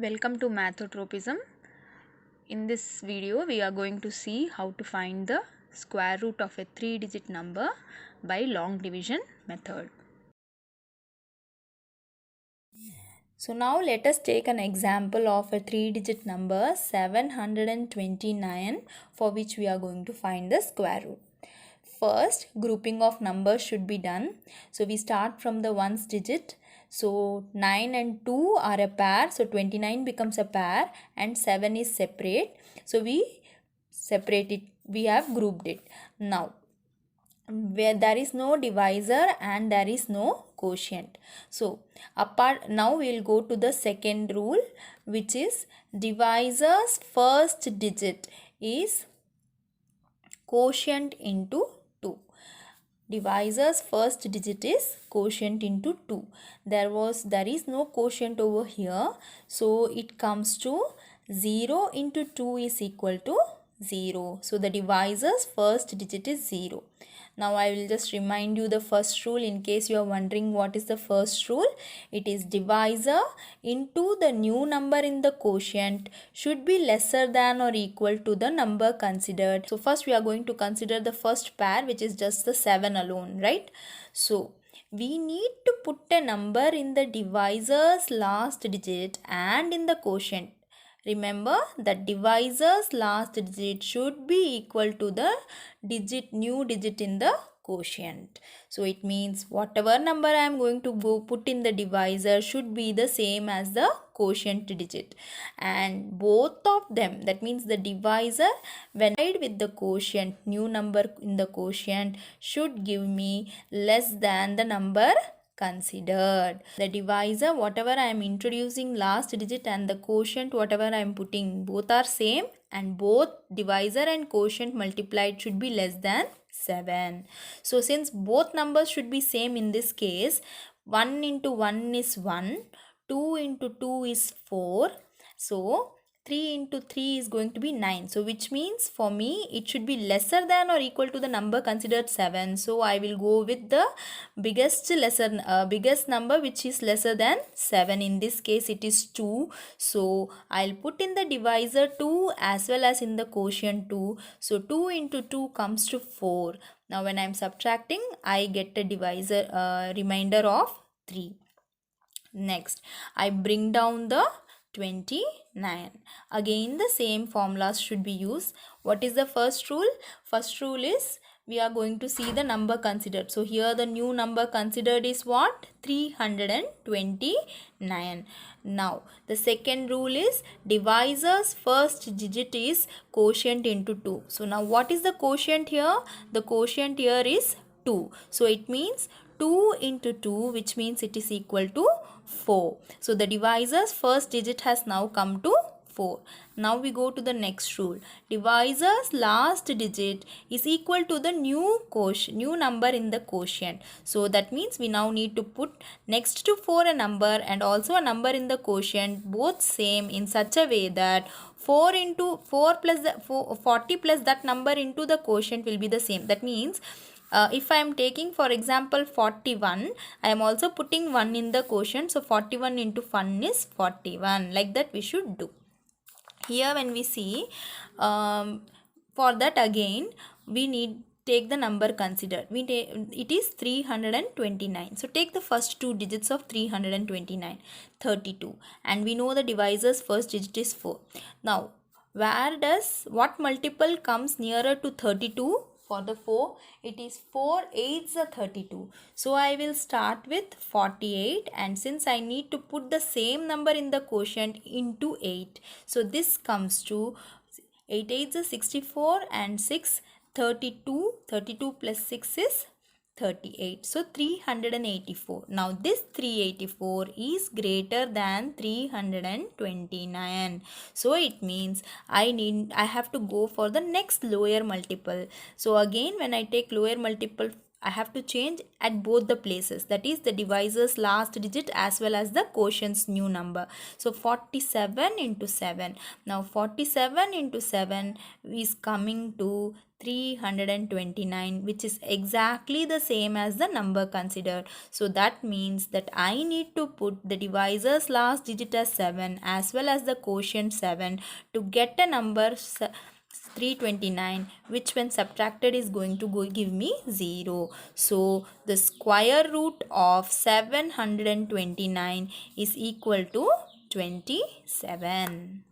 Welcome to Math-o-tropism. In this video, we are going to see how to find the square root of a 3-digit number by long division method. So now let us take an example of a 3-digit number 729 for which we are going to find the square root. First, grouping of numbers should be done. So we start from the ones digit. So 9 and 2 are a pair. So 29 becomes a pair and 7 is separate. So we separate it. We have grouped it. Now, where there is no divisor and there is no quotient. So now we will go to the second rule, which is divisor's first digit is quotient into 2. Divisor's first digit is quotient into 2. There is no quotient over here, so it comes to 0 into 2 is equal to 0. So the divisor's first digit is 0. Now I will just remind you the first rule in case you are wondering what is the first rule. It is divisor into the new number in the quotient should be lesser than or equal to the number considered. So first we are going to consider the first pair, which is just the 7 alone, right? So we need to put a number in the divisor's last digit and in the quotient. Remember that divisor's last digit should be equal to the new digit in the quotient. So it means whatever number I am going to put in the divisor should be the same as the quotient digit, and both of them, that means the divisor when added with the quotient, new number in the quotient should give me less than the number considered. The divisor, whatever I am introducing last digit, and the quotient, whatever I am putting, both are same, and both divisor and quotient multiplied should be less than 7. So since both numbers should be same in this case, 1 into 1 is 1, 2 into 2 is 4. So 3 into 3 is going to be 9. So which means for me it should be lesser than or equal to the number considered 7. So I will go with the biggest number which is lesser than 7. In this case it is 2. So I'll put in the divisor 2 as well as in the quotient 2. So 2 into 2 comes to 4. Now when I am subtracting, I get a divisor remainder of 3. Next, I bring down the 29. Again the same formulas should be used. What is the first rule? First rule is we are going to see the number considered. So here the new number considered is what? 329. Now the second rule is divisor's first digit is quotient into 2. So now what is the quotient here? The quotient here is 2. So it means 2 into 2, which means it is equal to 4. So the divisor's first digit has now come to 4. Now we go to the next rule. Divisor's last digit is equal to the new number in the quotient. So that means we now need to put next to 4 a number and also a number in the quotient, both same, in such a way that 4 into 4 plus 40 plus that number into the quotient will be the same. That means if I am taking for example 41, I am also putting 1 in the quotient. So 41 into 1 is 41. Like that we should do. Here when we see, for that again we need take the number considered. It is 329. So take the first two digits of 329, 32, and we know the divisor's first digit is 4. Now what multiple comes nearer to 32? For the 4, it is 4 8s are 32. So I will start with 48, and since I need to put the same number in the quotient into 8, so this comes to 8 8s are 64 and 6 32. 32 plus 6 is 38. So 384. Now this 384 is greater than 329. So it means I have to go for the next lower multiple. So again when I take lower multiple I have to change at both the places, that is the divisor's last digit as well as the quotient's new number. So 47 into 7. Now 47 into 7 is coming to 329, which is exactly the same as the number considered. So that means that I need to put the divisor's last digit as 7 as well as the quotient 7 to get a number 329, which when subtracted is going to give me 0. So the square root of 729 is equal to 27.